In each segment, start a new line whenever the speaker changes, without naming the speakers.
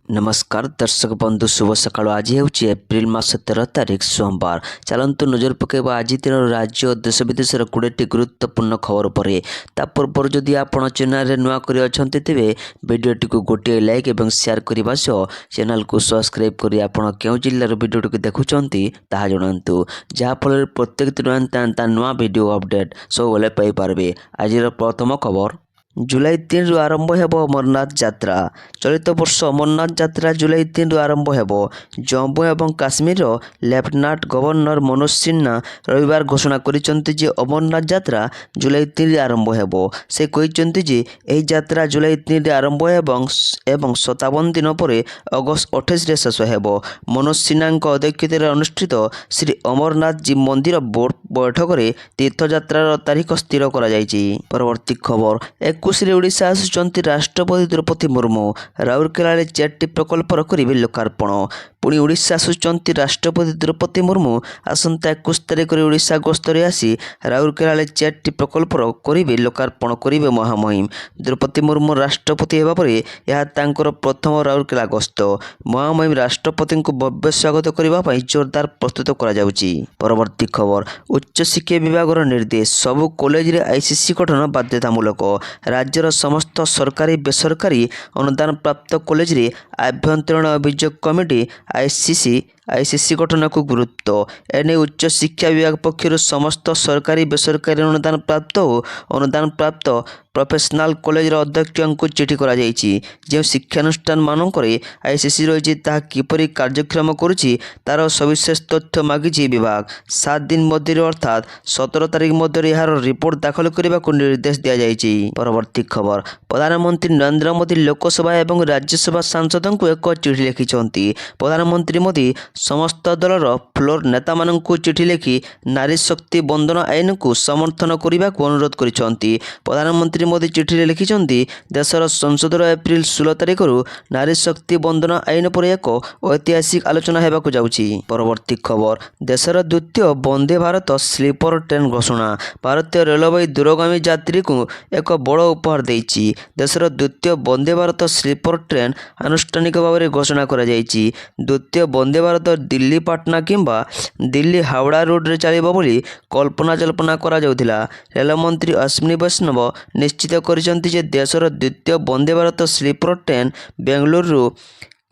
नमस्कार दर्शक बंधु शुभ सकाळ। आज ହେଉଛି एप्रिल मास 13 तारिख सोमवार। चलतु नजर पकेबा आज दिन राज्य और देश विदेशर 20टी गुरुत्वपूर्ण खबर पर। ता पूर्व जदि आपण चैनल नुआ कर अछंती तेबे वीडियोटी को गोटे लाइक और शेयर करने सह चैनल को सब्सक्राइब करी आपण केउ जिल्लार वीडियोटी देखुचंती ताहा जणांतु, जहाँफल प्रत्येक दिन नुआ वीडियो अपडेट सब बेले पाई पारबे। आज प्रथम खबर, जुलाई 3 रु आरंभ हेब अमरनाथ यात्रा। चलित वर्ष अमरनाथ यात्रा जुलाई 3 रु आरंभ हेब। जम्मू एवं काश्मीर लेफ्टिनेंट गवर्नर मनोज सिन्हा रविवार घोषणा करिसेंति जे अमरनाथ यात्रा जुलाई 3 रे आरंभ हेब। से कहिसेंति जे एही यात्रा जुलाई 3 रे आरंभ एवं 57 दिन पर अगस्त 28 रे शेष हेब। मनोज सिन्हा अध्यक्षतार अनुष्ठित श्री अमरनाथ जी मंदिर बोर्ड बैठक में तीर्थयात्रार तारीख स्थिर करा जायछि। परवर्ती खबर, 21 ओडिशा आसुचंती राष्ट्रपति द्रौपदी मुर्मू। राउरकेला 4टी प्रकल्पर करिवे लोकार्पण। पुणी ओडिशा आसुचंती राष्ट्रपति द्रौपदी मुर्मू आसंता 21 तारिख रे ओडिशा गस्तरे आसी राउरकेला 4टी प्रकल्पर करिवे लोकार्पण करिवे महामहिम। द्रौपदी मुर्मू राष्ट्रपति हेबा परे यह तांकर प्रथम राउरकेला गस्त। महामहिम राष्ट्रपति को भव्य स्वागत करबा पई जोरदार प्रस्तुत करा जाउची। परवर्ती खबर, उच्च शिक्षा विभाग निर्देश, सबु कॉलेज रे आईसीसी गठन बाध्यतामूलक। राज्यर समस्त सरकारी बेसरकारी अनुदान प्राप्त कॉलेज रे आभ्यंतरीण अभियोग कमिटी आईसीसी गठन को गुरुत्व। एने उच्च शिक्षा विभाग पक्षर समस्त सरकारी बेसरकारी अनुदान प्राप्त प्रोफेशनल कॉलेज अध्यक्ष को चिठी करा जायछि। जे शिक्षानुष्ठान मानकरे आईसीसी रही किपरि कार्यक्रम करुछि तार सविशेष तथ्य मागिछि विभाग। 7 दिन मध्य अर्थात 17 तारिख मध्य यार रिपोर्ट दाखल करने को निर्देश दिया जायछि। परवर्ती खबर, प्रधानमंत्री नरेंद्र मोदी लोकसभा एवं राज्यसभा सांसदों को एक चिठी लिखिछंती। प्रधानमंत्री मोदी समस्त दलर फ्लोर नेता माननकु चिठी लिखि नारी शक्ति बंधन आईन को समर्थन करने को अनुरोध करिछंती। प्रधानमंत्री मोदी चिठी लिखिछंती, देशर संसदर एप्रिल 16 तारिख रु नारी शक्ति बंधन आईन पर एक ऐतिहासिक आलोचना हेबाकु जाउछि। परवर्ती खबर, देशर द्वितीय वंदे भारत स्लीपर ट्रेन घोषणा। भारतीय रेलवे दूरगामी यात्री को एक बड़ उपहार देइछि। देशर द्वितीय वंदे भारत स्लीपर ट्रेन आनुष्ठानिक भाव में घोषणा करा जाइछि। द्वितीय वंदे भारत दिल्ली पाटना किंबा दिल्ली हावड़ा रोड रे चलिबो बोली कल्पना करा जाउथिला। रेल मंत्री अश्विनी वैष्णव निश्चित करिसेंति जे देशर द्वितीय वंदे भारत स्लीपर ट्रेन बेंगलुरु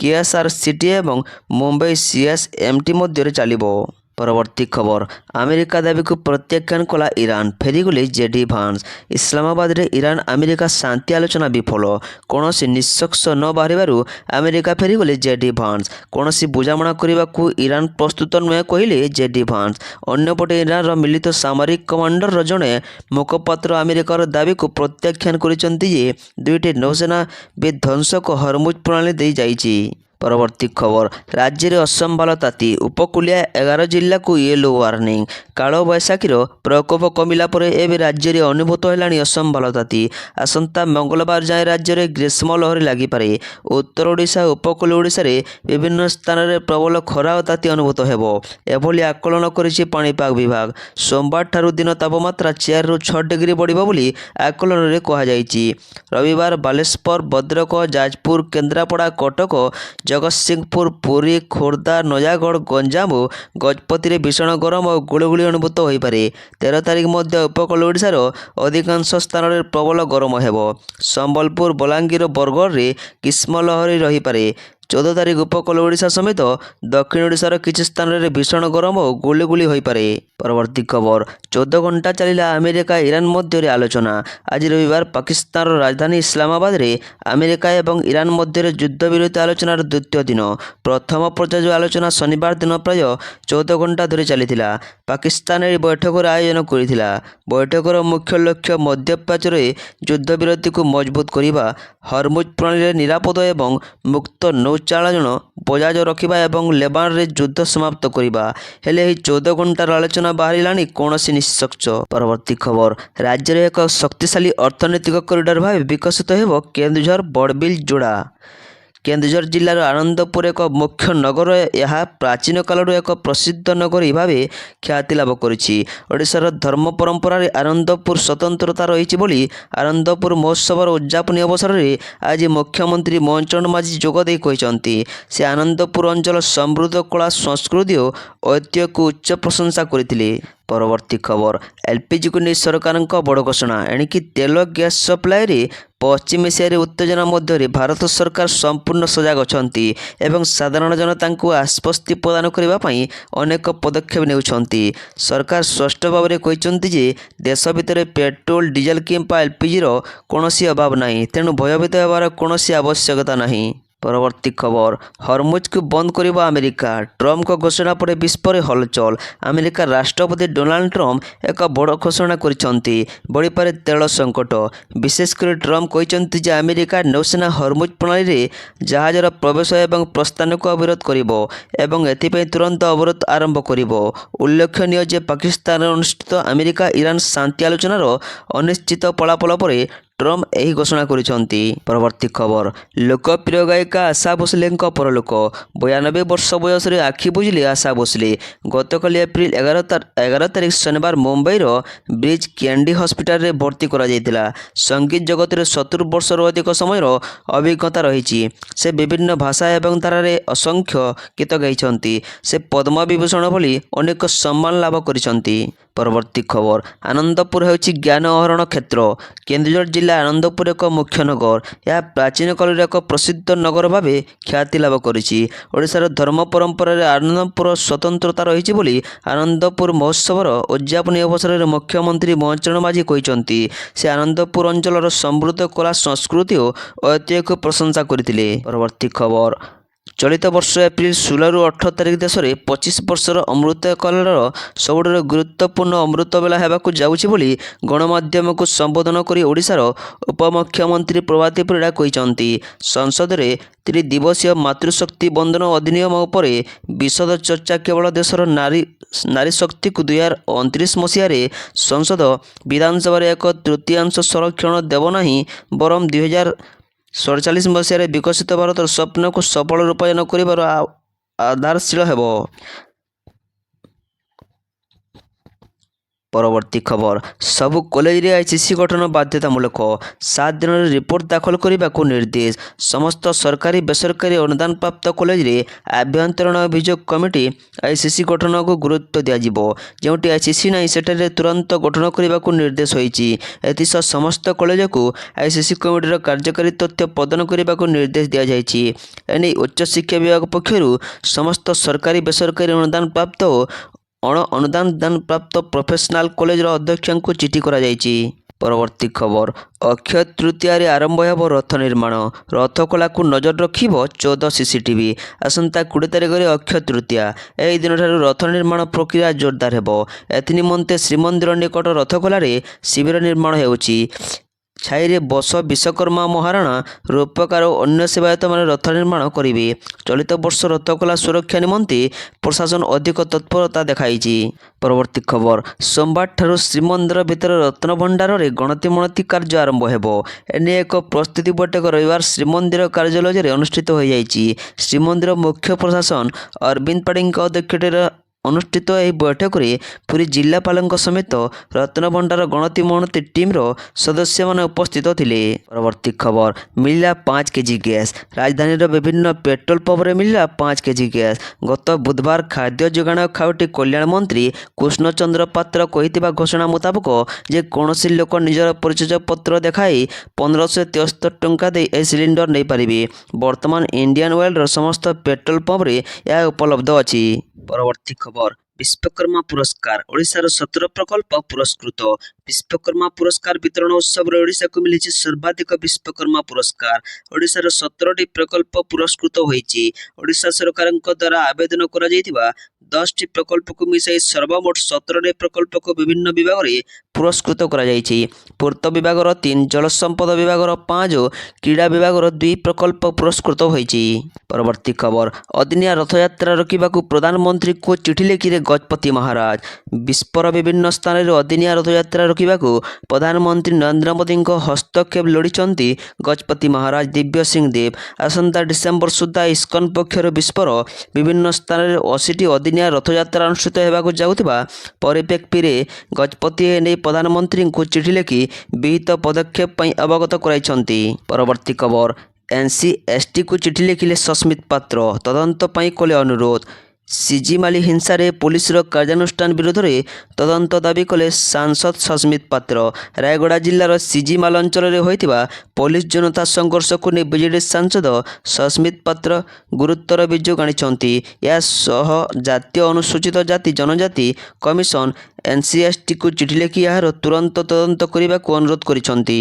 केएसआरसीटी एवं मुंबई सीएसएमटी मध्य चलिबो। परवर्ती खबर, अमेरिका दाबी को प्रत्याख्यान कला ईरान, फेरीगले जेडी भान्स। इस्लामाबाद रे ईरान अमेरिका शांति आलोचना विफल। कौन निष्कर्ष न बाहर अमेरिका फेरीगले जेडी भान्स। कौन बुझामणा करने को ईरान प्रस्तुत नुहे कहले जेडी भान्स। अन्यपटे ईरान मिलित सामरिक कमांडर जड़े मुखपात्र अमेरिकार दाबी को प्रत्याख्यान करिसेंति जे 2टी नौसेना विध्वंसक हरमुज प्रणाली दे जाइछि। परवर्ती खबर, राज्य में असंभाल ताती, उपकूलिया 11 जिला को येलो वार्निंग। काल बैशाखीर प्रकोप कमिला पर एवं राज्य में अनुभूत है असंभाल ताती। आसंता मंगलवार जाए राज्य में ग्रीष्म लहरी लगिपे। उत्तर ओडिशा उपकूल ओडिशा रे विभिन्न स्थान में प्रबल खरा और ताती अनुभूत हेबो एभली आकलन करिछि पाणीपाग विभाग। सोमवार ठारू दिन तापमात्रा 4 रु 6 डिग्री बढ़िबो बोली आकलन रे कहा जायछि। रविवार बालेश्वर, भद्रक, जाजपुर, केन्द्रापड़ा, कटक, जगतसिंहपुर, पुरी, खोर्धा, नयागढ़, गंजाम और गजपति भीषण गरम और गुड़गुड़ी अनुभूत हो पारे। 13 तारिख मध्य उपकूल ओडिशार अधिकांश स्थान में प्रबल गरम हेबो। संबलपुर, बलांगीर, बरगढ़ रे ग्रीष्म लहरी रही पारे। 14 तारिख उपकूल ओडिशा समेत दक्षिण ओडिशार किछि स्थान में भीषण गरम और गुलिगुली हो पारे। परवर्ती खबर, 14 घंटा चलिला अमेरिका ईरान मध्य आलोचना। आज रविवार पाकिस्तान राजधानी इस्लामाबाद रे अमेरिका एवं ईरान मध्य युद्ध विरोधी आलोचनार द्वितीय दिन। प्रथम पर्याय आलोचना शनिवार दिन प्राय 14 घंटा धरी चली। पाकिस्तान बैठक आयोजन करथिला। बैठकर मुख्य लक्ष्य मध्यप्राच्यर युद्ध विरोधी को मजबूत करने, हरमुज प्रणाली निरापद एवं मुक्त नौचालन बजाज रखा एवं लेबान रे युद्ध समाप्त करने। हेले 14 घंटार आलोचना बाहर कौन निष्कर्ष। परवर्ती खबर, राज्य में एक शक्तिशाली अर्थनैतिक कॉरिडोर भाव विकसित हेब केन्दुझर बड़बिल जोड़ा। କେନ୍ଦୁଝର ଜିଲ୍ଲାର ଆନନ୍ଦପୁର ଏକ ମୁଖ୍ୟ ନଗର। ଏହା ପ୍ରାଚୀନ କାଳରୁ ଏକ ପ୍ରସିଦ୍ଧ ନଗରୀ ଭାବେ ଖ୍ୟାତି ଲାଭ କରିଛି। ଓଡ଼ିଶାର ଧର୍ମ ପରମ୍ପରାରେ ଆନନ୍ଦପୁର ସ୍ୱତନ୍ତ୍ରତା ରହିଛି ବୋଲି ଆନନ୍ଦପୁର ମହୋତ୍ସବର ଉଦ୍ଯାପନୀ ଅବସରରେ ଆଜି ମୁଖ୍ୟମନ୍ତ୍ରୀ ମୋହନ ମାଝୀ ଯୋଗ ଦେଇ କହିଛନ୍ତି। ସେ ଆନନ୍ଦପୁର ଅଞ୍ଚଳ ସମୃଦ୍ଧ କଳା ସଂସ୍କୃତି ଓ ଐତିହ୍ୟକୁ ଉଚ୍ଚ ପ୍ରଶଂସା କରିଥିଲେ। ପରବର୍ତ୍ତୀ ଖବର, ଏଲ୍ପିଜିକୁ ନେଇ ସରକାରଙ୍କ ବଡ଼ ଘୋଷଣା। ଏଣିକି ତେଲ ଗ୍ୟାସ୍ ସପ୍ଲାଇରେ ପଶ୍ଚିମ ଏସିଆରେ ଉତ୍ତେଜନା ମଧ୍ୟରେ ଭାରତ ସରକାର ସମ୍ପୂର୍ଣ୍ଣ ସଜାଗ ଅଛନ୍ତି ଏବଂ ସାଧାରଣ ଜନତାଙ୍କୁ ଆଶ୍ୱସ୍ତି ପ୍ରଦାନ କରିବା ପାଇଁ ଅନେକ ପଦକ୍ଷେପ ନେଉଛନ୍ତି। ସରକାର ସ୍ପଷ୍ଟ ଭାବରେ କହିଛନ୍ତି ଯେ ଦେଶ ଭିତରେ ପେଟ୍ରୋଲ, ଡିଜେଲ କିମ୍ବା ଏଲ୍ପିଜିର କୌଣସି ଅଭାବ ନାହିଁ, ତେଣୁ ଭୟଭୀତ ହେବାର କୌଣସି ଆବଶ୍ୟକତା ନାହିଁ। ପରବର୍ତ୍ତୀ ଖବର, ହରମୁଜକୁ ବନ୍ଦ କରିବ ଆମେରିକା। ଟ୍ରମ୍ପଙ୍କ ଘୋଷଣା ପରେ ବିଶ୍ୱରେ ହଲଚଲ। ଆମେରିକା ରାଷ୍ଟ୍ରପତି ଡୋନାଲ୍ଡ ଟ୍ରମ୍ପ ଏକ ବଡ଼ ଘୋଷଣା କରିଛନ୍ତି। ବଢ଼ିପାରେ ତେଳ ସଂକଟ। ବିଶେଷ କରି ଟ୍ରମ୍ପ କହିଛନ୍ତି ଯେ ଆମେରିକା ନୌସେନା ହରମୁଜ ପ୍ରଣାଳୀରେ ଜାହାଜର ପ୍ରବେଶ ଏବଂ ପ୍ରସ୍ଥାନକୁ ଅବରୋଧ କରିବ ଏବଂ ଏଥିପାଇଁ ତୁରନ୍ତ ଅବରୋଧ ଆରମ୍ଭ କରିବ। ଉଲ୍ଲେଖନୀୟ ଯେ ପାକିସ୍ତାନରେ ଅନୁଷ୍ଠିତ ଆମେରିକା ଇରାନ ଶାନ୍ତି ଆଲୋଚନାର ଅନିଶ୍ଚିତ ଫଳାଫଳ ପରେ ଟ୍ରମ୍ପ ଏହି ଘୋଷଣା କରିଛନ୍ତି। ପରବର୍ତ୍ତୀ ଖବର, ଲୋକପ୍ରିୟ ଗାୟିକା ଆଶା ଭୋସଲେଙ୍କ ପରଲୋକ। 92 ବର୍ଷ ବୟସରେ ଆଖି ବୁଜିଲେ ଆଶା ଭୋସଲେ। ଗତକାଲି ଏପ୍ରିଲ 11 ତାରିଖ ଶନିବାର ମୁମ୍ବାଇର ବ୍ରିଜ୍ କ୍ୟାଣ୍ଡି ହସ୍ପିଟାଲରେ ଭର୍ତ୍ତି କରାଯାଇଥିଲା। ସଙ୍ଗୀତ ଜଗତରେ 70 ବର୍ଷରୁ ଅଧିକ ସମୟର ଅଭିଜ୍ଞତା ରହିଛି। ସେ ବିଭିନ୍ନ ଭାଷା ଏବଂ ଧାରାରେ ଅସଂଖ୍ୟ ଗୀତ ଗାଇଛନ୍ତି। ସେ ପଦ୍ମବିଭୂଷଣ ଭଳି ଅନେକ ସମ୍ମାନ ଲାଭ କରିଛନ୍ତି। ପରବର୍ତ୍ତୀ ଖବର, ଆନନ୍ଦପୁର ହେଉଛି ଜ୍ଞାନ ଆହରଣ କ୍ଷେତ୍ର। କେନ୍ଦୁଝର ଜିଲ୍ଲା ଆନନ୍ଦପୁର ଏକ ମୁଖ୍ୟ ନଗର। ଏହା ପ୍ରାଚୀନ କାଳରୁ ଏକ ପ୍ରସିଦ୍ଧ ନଗର ଭାବେ ଖ୍ୟାତି ଲାଭ କରିଛି। ଓଡ଼ିଶାର ଧର୍ମ ପରମ୍ପରାରେ ଆନନ୍ଦପୁର ସ୍ୱତନ୍ତ୍ରତା ରହିଛି ବୋଲି ଆନନ୍ଦପୁର ମହୋତ୍ସବର ଉଦ୍ଯାପନୀ ଅବସରରେ ମୁଖ୍ୟମନ୍ତ୍ରୀ ମୋହନ ମାଝୀ କହିଛନ୍ତି। ସେ ଆନନ୍ଦପୁର ଅଞ୍ଚଳର ସମୃଦ୍ଧ କଳା ସଂସ୍କୃତି ଓ ଐତିହ୍ୟକୁ ପ୍ରଶଂସା କରିଥିଲେ। ପରବର୍ତ୍ତୀ ଖବର, ଚଳିତ ବର୍ଷ ଏପ୍ରିଲ 16ରୁ 18 ତାରିଖ ଦେଶରେ 25 ବର୍ଷର ଅମୃତକାଳର ସବୁଠାରୁ ଗୁରୁତ୍ୱପୂର୍ଣ୍ଣ ଅମୃତବେଳା ହେବାକୁ ଯାଉଛି ବୋଲି ଗଣମାଧ୍ୟମକୁ ସମ୍ବୋଧନ କରି ଓଡ଼ିଶାର ଉପମୁଖ୍ୟମନ୍ତ୍ରୀ ପ୍ରଭାତୀ ପରିଡ଼ା କହିଛନ୍ତି। ସଂସଦରେ ତ୍ରିଦିବସୀୟ ମାତୃଶକ୍ତି ବନ୍ଦନ ଅଧିନିୟମ ଉପରେ ବିଶଦ ଚର୍ଚ୍ଚା କେବଳ ଦେଶର ନାରୀ ଶକ୍ତିକୁ 2029 ମସିହାରେ ସଂସଦ ବିଧାନସଭାରେ ଏକ ତୃତୀୟାଂଶ ସଂରକ୍ଷଣ ଦେବ ନାହିଁ, ବରଂ 2047 ମସିହାରେ ବିକଶିତ ଭାରତର ସ୍ୱପ୍ନକୁ ସଫଳ ରୂପାୟନ କରିବାର ଆଧାରଶୀଳ ହେବ। ପରବର୍ତ୍ତୀ ଖବର, ସବୁ କଲେଜରେ ଆଇସିସି ଗଠନ ବାଧ୍ୟତାମୂଳକ। 7 ଦିନରେ ରିପୋର୍ଟ ଦାଖଲ କରିବାକୁ ନିର୍ଦ୍ଦେଶ। ସମସ୍ତ ସରକାରୀ ବେସରକାରୀ ଅନୁଦାନପ୍ରାପ୍ତ କଲେଜରେ ଆଭ୍ୟନ୍ତରୀଣ ଅଭିଯୋଗ କମିଟି ଆଇସିସି ଗଠନକୁ ଗୁରୁତ୍ୱ ଦିଆଯିବ। ଯେଉଁଠି ଆଇସିସି ନାହିଁ ସେଠାରେ ତୁରନ୍ତ ଗଠନ କରିବାକୁ ନିର୍ଦ୍ଦେଶ ହୋଇଛି। ଏଥିସହ ସମସ୍ତ କଲେଜକୁ ଆଇସିସି କମିଟିର କାର୍ଯ୍ୟକାରୀ ତଥ୍ୟ ପ୍ରଦାନ କରିବାକୁ ନିର୍ଦ୍ଦେଶ ଦିଆଯାଇଛି। ଏନେଇ ଉଚ୍ଚଶିକ୍ଷା ବିଭାଗ ପକ୍ଷରୁ ସମସ୍ତ ସରକାରୀ ବେସରକାରୀ ଅନୁଦାନପ୍ରାପ୍ତ ଓ ଅଣ-ଅନୁଦାନପ୍ରାପ୍ତ ପ୍ରଫେସନାଲ କଲେଜର ଅଧ୍ୟକ୍ଷଙ୍କୁ ଚିଠି କରାଯାଇଛି। ପରବର୍ତ୍ତୀ ଖବର, ଅକ୍ଷୟ ତୃତୀୟାରେ ଆରମ୍ଭ ହେବ ରଥ ନିର୍ମାଣ। ରଥଖଳାକୁ ନଜର ରଖିବ 14 ସିସିଟିଭି। ଆସନ୍ତା 20 ତାରିଖରେ ଅକ୍ଷୟ ତୃତୀୟା। ଏହି ଦିନଠାରୁ ରଥ ନିର୍ମାଣ ପ୍ରକ୍ରିୟା ଜୋରଦାର ହେବ। ଏଥିନିମନ୍ତେ ଶ୍ରୀମନ୍ଦିର ନିକଟ ରଥଖଳାରେ ଶିବିର ନିର୍ମାଣ ହେଉଛି। ଛାଇରେ ବସ ବିଶ୍ୱକର୍ମା ମହାରଣା, ରୂପକାର ଓ ଅନ୍ୟ ସେବାୟତମାନେ ରଥ ନିର୍ମାଣ କରିବେ। ଚଳିତ ବର୍ଷ ରଥଖଳା ସୁରକ୍ଷା ନିମନ୍ତେ ପ୍ରଶାସନ ଅଧିକ ତତ୍ପରତା ଦେଖାଇଛି। ପରବର୍ତ୍ତୀ ଖବର, ସୋମବାରଠାରୁ ଶ୍ରୀମନ୍ଦିର ଭିତରେ ରତ୍ନଭଣ୍ଡାରରେ ଗଣତି କାର୍ଯ୍ୟ ଆରମ୍ଭ ହେବ। ଏନେଇ ଏକ ପ୍ରସ୍ତୁତି ବୈଠକ ରବିବାର ଶ୍ରୀମନ୍ଦିର କାର୍ଯ୍ୟାଳୟରେ ଅନୁଷ୍ଠିତ ହୋଇଯାଇଛି। ଶ୍ରୀମନ୍ଦିର ମୁଖ୍ୟ ପ୍ରଶାସନ ଅରବିନ୍ଦ ପାଢ଼ୀଙ୍କ ଅଧ୍ୟକ୍ଷତାରେ ଅନୁଷ୍ଠିତ ଏହି ବୈଠକରେ ପୁରୀ ଜିଲ୍ଲାପାଳଙ୍କ ସମେତ ରତ୍ନଭଣ୍ଡାର ଗଣତି ଟିମ୍ର ସଦସ୍ୟମାନେ ଉପସ୍ଥିତ ଥିଲେ। ପରବର୍ତ୍ତୀ ଖବର, ମିଳିଲା 5 କେଜି ଗ୍ୟାସ୍। ରାଜଧାନୀର ବିଭିନ୍ନ ପେଟ୍ରୋଲ ପମ୍ପରେ ମିଳିଲା 5 କେଜି ଗ୍ୟାସ୍। ଗତ ବୁଧବାର ଖାଦ୍ୟ ଯୋଗାଣ ଓ ଖାଉଟି କଲ୍ୟାଣ ମନ୍ତ୍ରୀ କୃଷ୍ଣଚନ୍ଦ୍ର ପାତ୍ର କହିଥିବା ଘୋଷଣା ମୁତାବକ ଯେ କୌଣସି ଲୋକ ନିଜର ପରିଚୟପତ୍ର ଦେଖାଇ 1573 ଟଙ୍କା ଦେଇ ଏହି ସିଲିଣ୍ଡର ନେଇପାରିବେ। ବର୍ତ୍ତମାନ ଇଣ୍ଡିଆନ୍ ଅଏଲର ସମସ୍ତ ପେଟ୍ରୋଲ ପମ୍ପରେ ଏହା ଉପଲବ୍ଧ ଅଛି। ପରବର୍ତ୍ତୀ ଖବର, ବିଶ୍ୱକର୍ମା ପୁରସ୍କାର। ଓଡ଼ିଶାର 17 ପ୍ରକଳ୍ପ ପୁରସ୍କୃତ। ବିଶ୍ୱକର୍ମା ପୁରସ୍କାର ବିତରଣ ଉତ୍ସବରେ ଓଡ଼ିଶାକୁ ମିଳିଛି ସର୍ବାଧିକ ବିଶ୍ୱକର୍ମା ପୁରସ୍କାର। ଓଡ଼ିଶାର 17ଟି ପ୍ରକଳ୍ପ ପୁରସ୍କୃତ ହୋଇଛି। ଓଡ଼ିଶା ସରକାରଙ୍କ ଦ୍ୱାରା ଆବେଦନ କରାଯାଇଥିବା 10ଟି ପ୍ରକଳ୍ପକୁ ମିଶାଇ ସର୍ବମୋଟ 17ଟି ପ୍ରକଳ୍ପକୁ ବିଭିନ୍ନ ବିଭାଗରେ ପୁରସ୍କୃତ କରାଯାଇଛି। ପୂର୍ତ୍ତ ବିଭାଗର 3, ଜଳସମ୍ପଦ ବିଭାଗର 5 ଓ କ୍ରୀଡ଼ା ବିଭାଗର 2 ପ୍ରକଳ୍ପ ପୁରସ୍କୃତ ହୋଇଛି। ପରବର୍ତ୍ତୀ ଖବର ଅଦିନିଆ ରଥଯାତ୍ରା ରୋକିବାକୁ ପ୍ରଧାନମନ୍ତ୍ରୀଙ୍କୁ ଚିଠି ଲେଖିଲେ ଗଜପତି ମହାରାଜ। ବିଶ୍ୱର ବିଭିନ୍ନ ସ୍ଥାନରେ ଅଦିନିଆ ରଥଯାତ୍ରା ରୋକିବାକୁ ପ୍ରଧାନମନ୍ତ୍ରୀ ନରେନ୍ଦ୍ର ମୋଦିଙ୍କ ହସ୍ତକ୍ଷେପ ଲୋଡ଼ିଛନ୍ତି ଗଜପତି ମହାରାଜ ଦିବ୍ୟ ସିଂ ଦେବ। ଆସନ୍ତା ଡିସେମ୍ବର ସୁଦ୍ଧା ଇସ୍କନ ପକ୍ଷରୁ ବିଶ୍ୱର ବିଭିନ୍ନ ସ୍ଥାନରେ 80ଟି ଅଦିନିଆ ରଥଯାତ୍ରା ଅନୁଷ୍ଠିତ ହେବାକୁ ଯାଉଥିବା ପରିପ୍ରେକ୍ଷୀରେ ଗଜପତି ଏନେଇ ପ୍ରଧାନମନ୍ତ୍ରୀଙ୍କୁ ଚିଠି ଲେଖି ବିହିତ ପଦକ୍ଷେପ ପାଇଁ ଅବଗତ କରାଇଛନ୍ତି। ପରବର୍ତ୍ତୀ ଖବର NCSTକୁ ଚିଠି ଲେଖିଲେ ସସ୍ମିତ ପାତ୍ର, ତଦନ୍ତ ପାଇଁ କଲେ ଅନୁରୋଧ। ସିଜିମାଲି ହିଂସାରେ ପୋଲିସର କାର୍ଯ୍ୟାନୁଷ୍ଠାନ ବିରୋଧରେ ତଦନ୍ତ ଦାବି କଲେ ସାଂସଦ ସସ୍ମିତ ପାତ୍ର। ରାୟଗଡ଼ା ଜିଲ୍ଲାର ସିଜିମାଲ ଅଞ୍ଚଳରେ ହୋଇଥିବା ପୋଲିସ ଜନତା ସଂଘର୍ଷକୁ ନେଇ ବିଜେଡି ସାଂସଦ ସସ୍ମିତ ପାତ୍ର ଗୁରୁତର ଅଭିଯୋଗ ଆଣିଛନ୍ତି। ଏହାସହ ଜାତୀୟ ଅନୁସୂଚିତ ଜାତି ଜନଜାତି କମିଶନ NCSTକୁ ଚିଠି ଲେଖି ଏହାର ତୁରନ୍ତ ତଦନ୍ତ କରିବାକୁ ଅନୁରୋଧ କରିଛନ୍ତି।